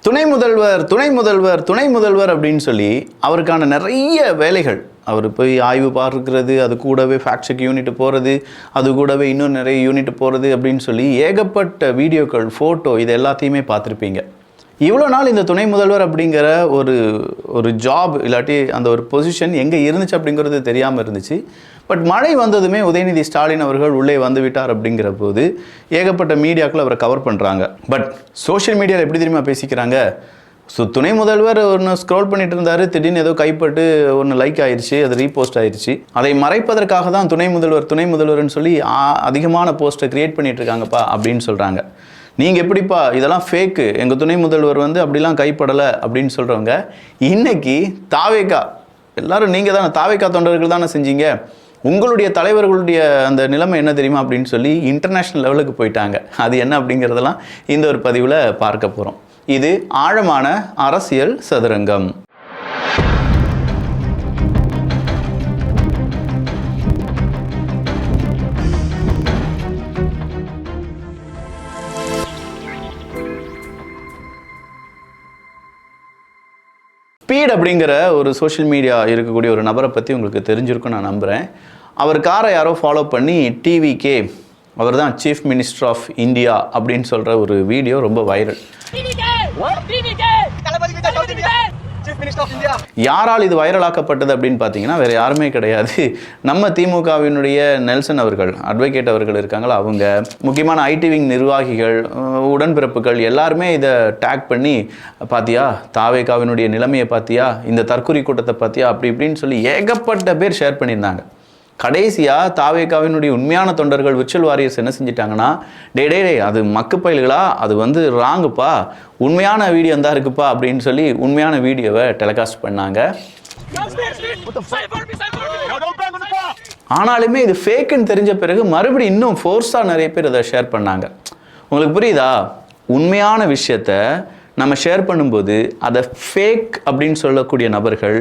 துணை முதல்வர் அப்படின்னு சொல்லி அவருக்கான நிறைய வேலைகள், அவர் போய் ஆய்வு பார்க்கிறது, அது கூடவே ஃபேக்ட் செக் யூனிட் போகிறது, அது கூடவே இன்னும் நிறைய யூனிட் போகிறது அப்படின்னு சொல்லி ஏகப்பட்ட வீடியோக்கள், ஃபோட்டோ, இது எல்லாத்தையுமே பார்த்துருப்பீங்க. இவ்வளோ நாள் இந்த துணை முதல்வர் அப்படிங்கிற ஒரு ஜாப் இல்லாட்டி அந்த ஒரு பொசிஷன் எங்கே இருந்துச்சு அப்படிங்கிறது தெரியாமல் இருந்துச்சு. பட் மழை வந்ததுமே உதயநிதி ஸ்டாலின் அவர்கள் உள்ளே வந்து விட்டார் அப்படிங்கிற போது ஏகப்பட்ட மீடியாக்கள் அவரை கவர் பண்ணுறாங்க. பட் சோஷியல் மீடியாவில் எப்படி தெரியுமா பேசிக்கிறாங்க, துணை முதல்வர் ஒன்று ஸ்க்ரோல் பண்ணிட்டு இருந்தார், திடீர்னு ஏதோ கைப்பட்டு ஒன்று லைக் ஆயிடுச்சு, அது ரீபோஸ்ட் ஆயிடுச்சு, அதை மறைப்பதற்காக தான் துணை முதல்வர்னு சொல்லி அதிகமான போஸ்ட்டை கிரியேட் பண்ணிட்டு இருக்காங்கப்பா அப்படின்னு சொல்கிறாங்க. நீங்கள் எப்படிப்பா இதெல்லாம் ஃபேக்கு, எங்கள் துணை முதல்வர் அப்படிலாம் கைப்படலை அப்படின்னு சொல்கிறவங்க, இன்னைக்கு தாவேகா எல்லாரும் நீங்கள் தானே, தாவேகா தொண்டர்கள் தானே செஞ்சீங்க, உங்களுடைய தலைவர்களுடைய அந்த நிலைமை என்ன தெரியுமா அப்படின்னு சொல்லி இன்டர்நேஷ்னல் லெவலுக்கு போயிட்டாங்க. அது என்ன அப்படிங்கிறதெல்லாம் இந்த ஒரு பதிவில் பார்க்க போகிறோம். இது ஆழமான அரசியல் சதுரங்கம். ஸ்பீட் அப்படிங்கிற ஒரு சோஷியல் மீடியா இருக்கக்கூடிய ஒரு நபரை பற்றி உங்களுக்கு தெரிஞ்சிருக்கும் நான் நம்புகிறேன். அவர் காரை யாரோ ஃபாலோ பண்ணி டிவிகே, அவர் தான் சீஃப் மினிஸ்டர் ஆஃப் இந்தியா அப்படின்னு சொல்கிற ஒரு வீடியோ ரொம்ப வைரல். யாரால் இது வைரலாக்கப்பட்டது அப்படின்னு பார்த்தீங்கன்னா வேறு யாருமே கிடையாது, நம்ம திமுகவினுடைய நெல்சன் அவர்கள், அட்வொகேட் அவர்கள் இருக்காங்களா, அவங்க, முக்கியமான ஐடி விங் நிர்வாகிகள், உடன்பிறப்புகள் எல்லாருமே இதை டேக் பண்ணி, பார்த்தியா தாவேகாவினுடைய நிலைமையை பார்த்தியா, இந்த தற்கொலை கூட்டத்தை பார்த்தியா, அப்படி இப்படின்னு சொல்லி ஏகப்பட்ட பேர் ஷேர் பண்ணியிருந்தாங்க. கடைசியாக தாவேகாவினுடைய உண்மையான தொண்டர்கள் விர்ச்சுவல் வாரியர்ஸ் என்ன செஞ்சிட்டாங்கன்னா, டே அது மக்கு பயில்களா, அது ராங்குப்பா, உண்மையான வீடியோ தான் இருக்குப்பா அப்படின்னு சொல்லி உண்மையான வீடியோவை டெலிகாஸ்ட் பண்ணாங்க. ஆனாலுமே இது ஃபேக்குன்னு தெரிஞ்ச பிறகு மறுபடியும் இன்னும் ஃபோர்ஸாக நிறைய பேர் அதை ஷேர் பண்ணாங்க. உங்களுக்கு புரியுதா? உண்மையான விஷயத்த நம்ம ஷேர் பண்ணும்போது அதை ஃபேக் அப்படின்னு சொல்லக்கூடிய நபர்கள்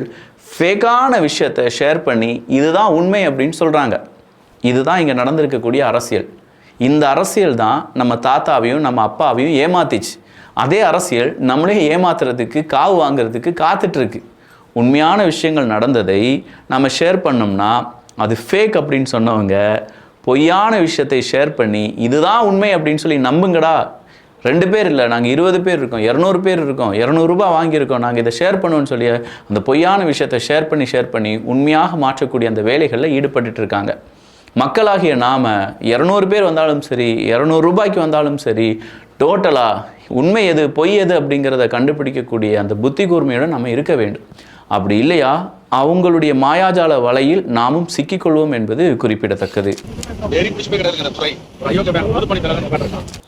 ஃபேக்கான விஷயத்தை ஷேர் பண்ணி இதுதான் உண்மை அப்படின்னு சொல்கிறாங்க. இதுதான் இங்கே நடந்திருக்கக்கூடிய அரசியல். இந்த அரசியல் தான் நம்ம தாத்தாவையும் நம்ம அப்பாவையும் ஏமாத்திச்சு. அதே அரசியல் நம்மளே ஏமாத்துறதுக்கு, காவு வாங்கிறதுக்கு காத்துட்ருக்கு. உண்மையான விஷயங்கள் நடந்ததை நம்ம ஷேர் பண்ணோம்னா அது ஃபேக் அப்படின்னு சொன்னவங்க பொய்யான விஷயத்தை ஷேர் பண்ணி இதுதான் உண்மை அப்படின்னு சொல்லி நம்புங்கடா, 2 பேர் இல்லை, நாங்கள் 20 பேர் இருக்கோம், 200 பேர் இருக்கோம், 200 ரூபாய் வாங்கியிருக்கோம், நாங்கள் இதை ஷேர் பண்ணுவோன்னு சொல்லி அந்த பொய்யான விஷயத்தை ஷேர் பண்ணி உண்மையாக மாற்றக்கூடிய அந்த வேலைகளில் ஈடுபட்டு இருக்காங்க. மக்களாகிய நாம் 200 பேர் வந்தாலும் சரி, 200 ரூபாய்க்கு வந்தாலும் சரி, டோட்டலாக உண்மை எது பொய் எது அப்படிங்கிறத கண்டுபிடிக்கக்கூடிய அந்த புத்தி கூர்மையுடன் நம்ம இருக்க வேண்டும். அப்படி இல்லையா அவங்களுடைய மாயாஜால வலையில் நாமும் சிக்கிக்கொள்வோம் என்பது குறிப்பிடத்தக்கது.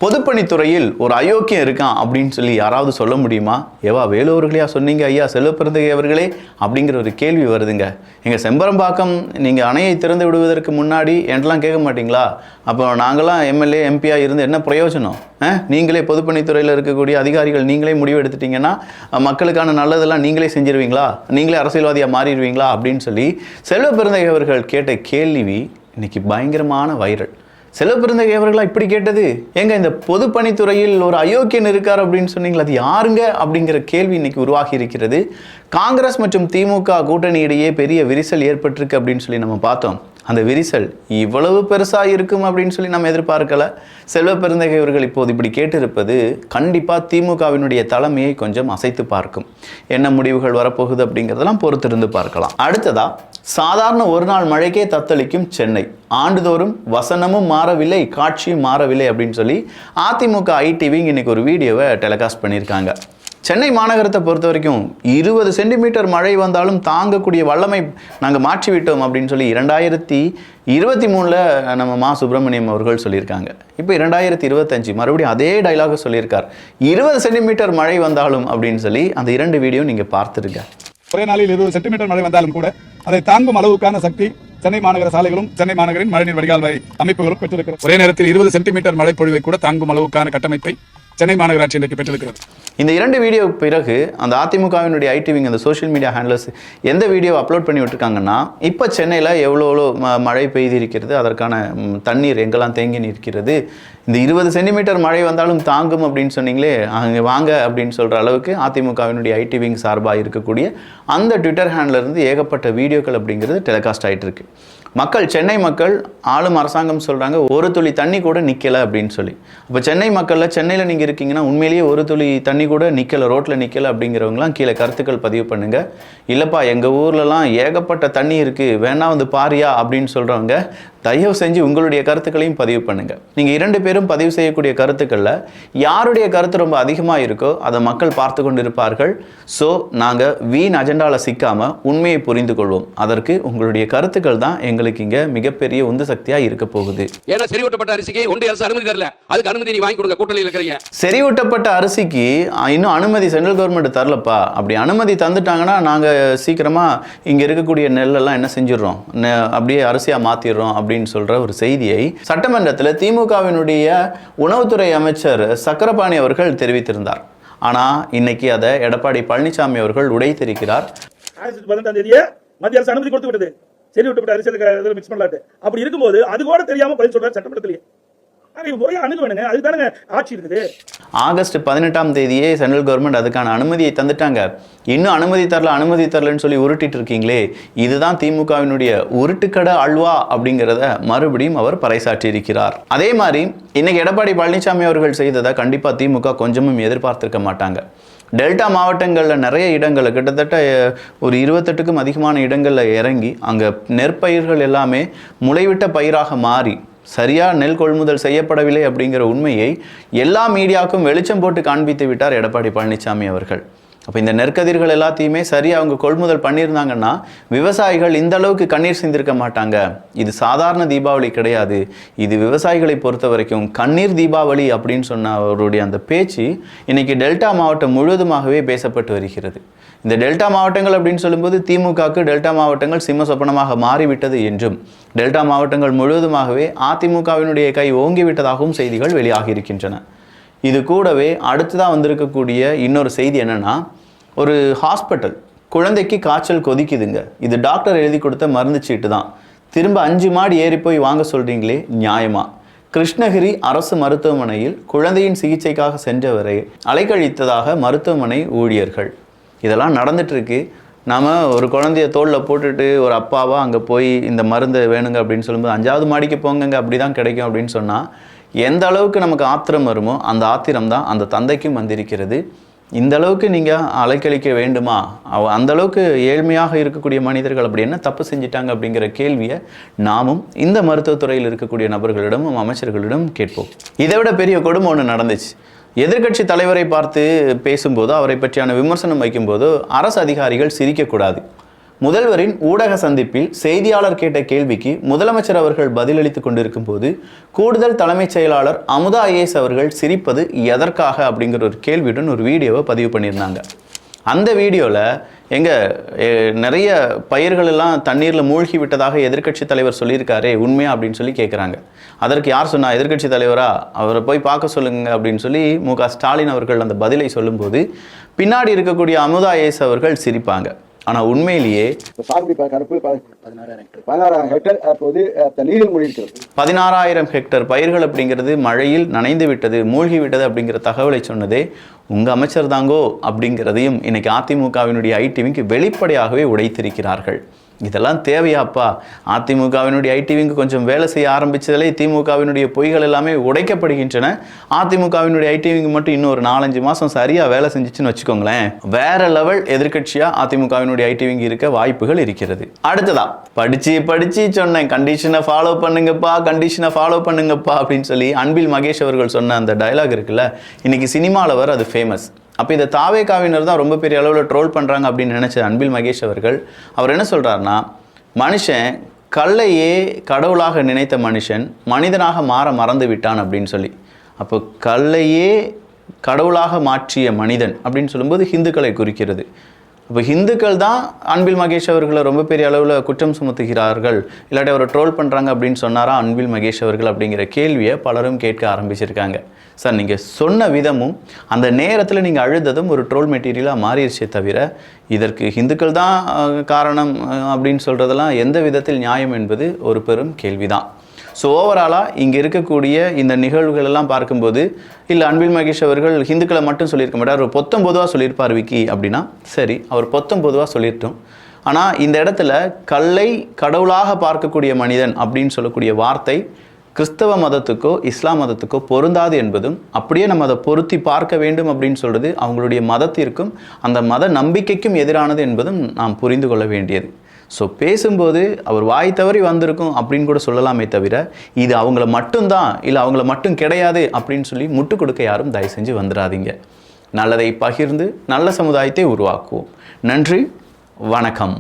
பொதுப்பணித்துறையில் ஒரு அயோக்கியம் இருக்கான் அப்படின்னு சொல்லி யாராவது சொல்ல முடியுமா? ஏவா வேலூர்களையா சொன்னீங்க ஐயா செல்வப்பிறந்தகை அவர்களே அப்படிங்கிற ஒரு கேள்வி வருதுங்க. எங்கள் செம்பரம்பாக்கம் நீங்கள் அணையை திறந்து விடுவதற்கு முன்னாடி என்றெல்லாம் கேட்க மாட்டிங்களா? அப்போ நாங்களாம் எம்எல்ஏ எம்பியாக இருந்து என்ன பிரயோஜனம்? நீங்களே பொதுப்பணித்துறையில் இருக்கக்கூடிய அதிகாரிகள் நீங்களே முடிவு எடுத்துட்டீங்கன்னா மக்களுக்கான நல்லதெல்லாம் நீங்களே செஞ்சிருவீங்களா? நீங்களே அரசியல்வாதியாக மாறிடுவீங்களா அப்படின்னு சொல்லி செல்வப்பிறந்தகை அவர்கள் கேட்ட கேள்வி இன்னைக்கு பயங்கரமான வைரல். செல்வப்பிறந்தகை அவர்களா இப்படி கேட்டது? ஏங்க இந்த பொதுப்பணித்துறையில் ஒரு அயோக்கியன் இருக்கார் அப்படின்னு சொன்னீங்களா, அது யாருங்க அப்படிங்கிற கேள்வி இன்னைக்கு உருவாகி இருக்கிறது. காங்கிரஸ் மற்றும் திமுக கூட்டணி இடையே பெரிய விரிசல் ஏற்பட்டிருக்கு அப்படின்னு சொல்லி நம்ம பார்த்தோம். அந்த விரிசல் இவ்வளவு பெருசாக இருக்கும் அப்படின்னு சொல்லி நம்ம எதிர்பார்க்கல. செல்வப்பிறந்தகை அவர்கள் இப்போது இப்படி கேட்டிருப்பது கண்டிப்பாக திமுகவினுடைய தலைமையை கொஞ்சம் அசைத்து பார்க்கும். என்ன முடிவுகள் வரப்போகுது அப்படிங்கிறதெல்லாம் பொறுத்திருந்து பார்க்கலாம். அடுத்ததா, சாதாரண ஒரு நாள் மழைக்கே தத்தளிக்கும் சென்னை, ஆண்டுதோறும் வசனமும் மாறவில்லை, காட்சியும் மாறவில்லை அப்படின்னு சொல்லி அதிமுக ஐடிவி இன்னைக்கு ஒரு வீடியோவை டெலிகாஸ்ட் பண்ணியிருக்காங்க. சென்னை மாநகரத்தை பொறுத்த வரைக்கும் 20 சென்டிமீட்டர் மழை வந்தாலும் தாங்கக்கூடிய வல்லமை நாங்கள் மாற்றிவிட்டோம் அப்படின்னு சொல்லி 2023 நம்ம மா சுப்பிரமணியம் அவர்கள் சொல்லியிருக்காங்க. இப்போ 2025 மறுபடியும் அதே டைலாக சொல்லியிருக்கார், 20 சென்டிமீட்டர் மழை வந்தாலும் அப்படின்னு சொல்லி. அந்த 2 வீடியோ நீங்கள் பார்த்துருங்க. ஒரே நாளில் 20 சென்டிமீட்டர் மழை வந்தாலும் கூட அதை தாங்கும் அளவுக்கான சக்தி சென்னை மாநகர சாலைகளும் சென்னை மாநகரின் மழைநீர் வடிகால் அமைப்புகளும் பெற்றிருக்கிறது. ஒரே நேரத்தில் 20 சென்டிமீட்டர் மழை பொழிவை கூட தாங்கும் அளவுக்கான கட்டமைப்பை சென்னை மாநகராட்சி இன்றைக்கு பெற்றிருக்கிறது. இந்த 2 வீடியோ பிறகு அந்த அதிமுகவினுடைய ஐடி விங் அந்த சோஷியல் மீடியா ஹேண்ட்லர்ஸ் எந்த வீடியோ அப்லோட் பண்ணி விட்டுருக்காங்கன்னா, இப்போ சென்னையில் எவ்வளோ மழை பெய்து இருக்கிறது, அதற்கான தண்ணீர் எங்கெல்லாம் தேங்கி நிற்கிறது, இந்த 20 சென்டிமீட்டர் மழை வந்தாலும் தாங்கும் அப்படின்னு சொன்னீங்களே, அங்கே வாங்க அப்படின்னு சொல்கிற அளவுக்கு அதிமுகவினுடைய ஐடி விங் சார்பாக இருக்கக்கூடிய அந்த ட்விட்டர் ஹேண்ட்லேருந்து ஏகப்பட்ட வீடியோக்கள் அப்படிங்கிறது டெலிகாஸ்ட் ஆகிட்டு இருக்கு. மக்கள், சென்னை மக்கள், ஆளும் அரசாங்கம் சொல்கிறாங்க ஒரு துளி தண்ணி கூட நிற்கலை அப்படின்னு சொல்லி. அப்போ சென்னை மக்களில், சென்னையில் நீங்கள் இருக்கீங்கன்னா உண்மையிலேயே ஒரு துளி தண்ணி கூட நிற்கலை, ரோட்டில் நிற்கலை அப்படிங்கிறவங்களாம் கீழே கருத்துக்கள் பதிவு பண்ணுங்கள். இல்லைப்பா எங்கள் ஊர்லலாம் ஏகப்பட்ட தண்ணி இருக்குது, வேணா வந்து பாரியா அப்படின்னு சொல்கிறவங்க தயவு செஞ்சு உங்களுடைய கருத்துக்களையும் பதிவு பண்ணுங்கள். நீங்கள் 2 பேரும் பதிவு செய்யக்கூடிய கருத்துக்களில் யாருடைய கருத்து ரொம்ப அதிகமாக இருக்கோ அதை மக்கள் பார்த்து கொண்டு இருப்பார்கள். ஸோ நாங்கள் வீண் அஜெண்டாவில் சிக்காமல் உண்மையை புரிந்து கொள்வோம். அதற்கு உங்களுடைய கருத்துக்கள் தான் எங்களுக்கு இங்கே மிகப்பெரிய உந்து சக்தியாக இருக்க போகுது. ஏன்னா செறிவூட்டப்பட்ட அரிசிக்கு ஒன்றிய அரசு அனுமதி தரல, அதுக்கு அனுமதி நீ வாங்கி கொடுங்க, கூட்டணியில் இருக்கிறீங்க. செறிவூட்டப்பட்ட அரிசிக்கு இன்னும் அனுமதி சென்ட்ரல் கவர்மெண்ட் தரலப்பா. அப்படி அனுமதி தந்துட்டாங்கன்னா நாங்கள் சீக்கிரமாக இங்கே இருக்கக்கூடிய நெல்லெல்லாம் என்ன செஞ்சிடறோம், அப்படியே அரிசியாக மாற்றிடுறோம் அப்படின்னு சொல்ற ஒரு செய்தியை சட்டமன்றத்தில் திமுகவினுடைய உணவுத்துறை அமைச்சர் சக்கரபாணி அவர்கள் தெரிவித்திருந்தார். ஆனா இன்னைக்கு அதை எடப்பாடி பழனிசாமி அவர்கள் உடைத்திருக்கிறார். 18ஆம் தேதியே மத்திய அரசு அனுமதி கொடுத்து விட்டது செறிவூட்டப்பட்ட அரிசி மிக்ஸ் பண்ணலாட்டு. அப்படி இருக்கும்போது அது கூட தெரியாம பதில் சொல்றாரு சட்டமன்றத்திலேயே. ஆகஸ்ட் 18ஆம் தேதியே சென்ட்ரல் கவர்மெண்ட் அதுக்கான அனுமதியை தந்துட்டாங்க. இன்னும் அனுமதி தரலன்னு சொல்லி உருட்டிட்டு இருக்கீங்களே, இதுதான் திமுகவினுடைய உருட்டுக்கடை அல்வா அப்படிங்கிறத மறுபடியும் அவர் பறைசாற்றி இருக்கிறார். அதே மாதிரி இன்னைக்கு எடப்பாடி பழனிசாமி அவர்கள் செய்ததை கண்டிப்பா திமுக கொஞ்சமும் எதிர்பார்த்திருக்க மாட்டாங்க. டெல்டா மாவட்டங்களில் நிறைய இடங்களில் கிட்டத்தட்ட ஒரு 28க்கும் அதிகமான இடங்களில் இறங்கி அங்கே நெற்பயிர்கள் எல்லாமே முளைவிட்ட பயிராக மாறி சரியாக நெல் கொள்முதல் செய்யப்படவில்லை அப்படிங்கிற உண்மையை எல்லா மீடியாவுக்கும் வெளிச்சம் போட்டு காண்பித்து விட்டார் எடப்பாடி பழனிசாமி அவர்கள். அப்போ இந்த நெற்கதிர்கள் எல்லாத்தையுமே சரியாக அவங்க கொள்முதல் பண்ணியிருந்தாங்கன்னா விவசாயிகள் இந்த அளவுக்கு கண்ணீர் சிந்திருக்க மாட்டாங்க. இது சாதாரண தீபாவளி கிடையாது, இது விவசாயிகளை பொறுத்த வரைக்கும் கண்ணீர் தீபாவளி அப்படின்னு சொன்ன அவருடைய அந்த பேச்சு இன்னைக்கு டெல்டா மாவட்டம் முழுவதுமாகவே பேசப்பட்டு வருகிறது. இந்த டெல்டா மாவட்டங்கள் அப்படின்னு சொல்லும்போது திமுகவுக்கு டெல்டா மாவட்டங்கள் சிம்ம சொப்பனமாக மாறிவிட்டது என்றும், டெல்டா மாவட்டங்கள் முழுவதுமாகவே அதிமுகவினுடைய கை ஓங்கிவிட்டதாகவும் செய்திகள் வெளியாகி இருக்கின்றன. இது கூடவே அடுத்ததாக வந்திருக்கக்கூடிய இன்னொரு செய்தி என்னன்னா, ஒரு ஹாஸ்பிட்டல் குழந்தைக்கு காய்ச்சல் கொதிக்குதுங்க, இது டாக்டர் எழுதி கொடுத்த மருந்து சீட்டு தான், திரும்ப 5 மாடி ஏறி போய் வாங்க சொல்றீங்களே நியாயமா? கிருஷ்ணகிரி அரசு மருத்துவமனையில் குழந்தையின் சிகிச்சைக்காக சென்றவரை அலைக்கழித்ததாக மருத்துவமனை ஊழியர்கள். இதெல்லாம் நடந்துட்டு இருக்கு. நாம் ஒரு குழந்தைய தோளில் போட்டுட்டு ஒரு அப்பாவா அங்கே போய் இந்த மருந்து வேணுங்க அப்படின்னு சொல்லும்போது 5வது மாடிக்கு போங்கங்க அப்படி தான் கிடைக்கும் அப்படின்னு சொன்னால் எந்த அளவுக்கு நமக்கு ஆத்திரம் வருமோ அந்த ஆத்திரம் தான் அந்த தந்தைக்கும் வந்திருக்கிறது. இந்த அளவுக்கு நீங்கள் அலைக்கழிக்க வேண்டுமா? அந்த அளவுக்கு ஏழ்மையாக இருக்கக்கூடிய மனிதர்கள் அப்படி என்ன தப்பு செஞ்சிட்டாங்க அப்படிங்கிற கேள்வியை நாமும் இந்த மருத்துவத்துறையில் இருக்கக்கூடிய நபர்களிடமும் அமைச்சர்களிடம் கேட்போம். இதை விட பெரிய கொடுமை ஒன்று நடந்துச்சு. எதிர்க்கட்சி தலைவரை பார்த்து பேசும்போது, அவரை பற்றியான விமர்சனம் வைக்கும்போது அரசு அதிகாரிகள் சிரிக்கக்கூடாது. முதல்வரின் ஊடக சந்திப்பில் செய்தியாளர் கேட்ட கேள்விக்கு முதலமைச்சர் அவர்கள் பதிலளித்துக் கொண்டிருக்கும் போது கூடுதல் தலைமைச் செயலாளர் அமுதா ஐஏஎஸ் அவர்கள் சிரிப்பது எதற்காக அப்படிங்கிற ஒரு கேள்வியுடன் ஒரு வீடியோவை பதிவு பண்ணியிருந்தாங்க. அந்த வீடியோவில் நிறைய பயிர்கள் எல்லாம் தண்ணீரில் மூழ்கி விட்டதாக எதிர்க்கட்சி தலைவர் சொல்லியிருக்காரே உண்மையா அப்படின்னு சொல்லி கேட்குறாங்க. அதற்கு யார் சொன்னா? எதிர்க்கட்சி தலைவரா? அவரை போய் பார்க்க சொல்லுங்க அப்படின்னு சொல்லி மு.க. ஸ்டாலின் அவர்கள் அந்த பதிலை சொல்லும்போது பின்னாடி இருக்கக்கூடிய அமுதா ஐஏஎஸ் அவர்கள் சிரிப்பாங்க. ஆனால் உண்மையிலேயே 16,000 ஹெக்டர் பயிர்கள் அப்படிங்கிறது மழையில் நனைந்து விட்டது, மூழ்கி விட்டது அப்படிங்கிற தகவலை சொன்னதே உங்கள் அமைச்சர் தாங்கோ அப்படிங்கிறதையும் இன்னைக்கு அதிமுகவினுடைய ஐடிவிக்கு வெளிப்படையாகவே உடைத்திருக்கிறார்கள். இதெல்லாம் தேவையாப்பா? அதிமுகவினுடைய ஐடிவிக்கு கொஞ்சம் வேலை செய்ய ஆரம்பித்ததிலே திமுகவினுடைய பொய்கள் எல்லாமே உடைக்கப்படுகின்றன. அதிமுகவினுடைய ஐடிவிக்கு மட்டும் இன்னும் ஒரு 4-5 மாதம் சரியாக வேலை செஞ்சிச்சுன்னு வச்சுக்கோங்களேன், வேற லெவல் எதிர்க்கட்சியாக அதிமுகவினுடைய ஐடிவிக்கு இருக்க வாய்ப்புகள் இருக்கிறது. அடுத்ததா படிச்சு சொன்னேன், கண்டிஷனை ஃபாலோ பண்ணுங்கப்பா அப்படின்னு சொல்லி அன்பில் மகேஷ் அவர்கள் சொன்ன அந்த டயலாக் இருக்குல்ல, இன்னைக்கு சினிமாவில் வர அது ஃபேமஸ். அப்போ இந்த தாவேகாவினர் தான் ரொம்ப பெரிய அளவில் ட்ரோல் பண்ணுறாங்க அப்படின்னு நினச்ச அன்பில் மகேஷ் அவர்கள் அவர் என்ன சொல்கிறாருன்னா, மனுஷன் கல்லையே கடவுளாக நினைத்த மனுஷன் மனிதனாக மாற மறந்து விட்டான் அப்படின்னு சொல்லி. அப்போ கல்லையே கடவுளாக மாற்றிய மனிதன் அப்படின்னு சொல்லும்போது ஹிந்துக்களை குறிக்கிறது. அப்போ ஹிந்துக்கள் தான் அன்பில் மகேஷ் அவர்களை ரொம்ப பெரிய அளவில் குற்றம் சுமத்துகிறார்கள், இல்லாட்டி அவரை ட்ரோல் பண்ணுறாங்க அப்படின்னு சொன்னாரா அன்பில் மகேஷ் அவர்கள் அப்படிங்கிற கேள்வியை பலரும் கேட்க ஆரம்பிச்சிருக்காங்க. சார் நீங்கள் சொன்ன விதமும் அந்த நேரத்தில் நீங்கள் அழுததும் ஒரு ட்ரோல் மெட்டீரியலாக மாறிடுச்சே தவிர இதற்கு ஹிந்துக்கள் தான் காரணம் அப்படின்னு சொல்கிறதெல்லாம் எந்த விதத்தில் நியாயம் என்பது ஒரு பெரும் கேள்விதான். ஸோ ஓவராலாக இங்கே இருக்கக்கூடிய இந்த நிகழ்வுகள் எல்லாம் பார்க்கும்போது இல்லை அன்பில் மகேஷ் அவர்கள் ஹிந்துக்களை மட்டும் சொல்லியிருக்க மாட்டார், அவர் பொத்தம்பொதுவாக சொல்லியிருப்பார் விக்கி அப்படின்னா சரி, அவர் பொத்தம்பொதுவாக சொல்லிட்டோம். ஆனால் இந்த இடத்துல கல்லை கடவுளாக பார்க்கக்கூடிய மனிதன் அப்படின்னு சொல்லக்கூடிய வார்த்தை கிறிஸ்தவ மதத்துக்கோ இஸ்லாம் மதத்துக்கோ பொருந்தாது என்பதும், அப்படியே நம்ம அதை பொருத்தி பார்க்க வேண்டும் அப்படின்னு சொல்கிறது அவங்களுடைய மதத்திற்கும் அந்த மத நம்பிக்கைக்கும் எதிரானது என்பதும் நாம் புரிந்து கொள்ள வேண்டியது. ஸோ பேசும்போது அவர் வாய் தவறி வந்திருக்கும் அப்படின்னு கூட சொல்லலாமே தவிர இது அவங்கள மட்டும்தான் இல்லை அவங்கள மட்டும் கிடையாது அப்படின்னு சொல்லி முட்டு கொடுக்க யாரும் தயவு செஞ்சு வந்துடாதீங்க. நல்லதை பகிர்ந்து நல்ல சமுதாயத்தை உருவாக்குவோம். நன்றி, வணக்கம்.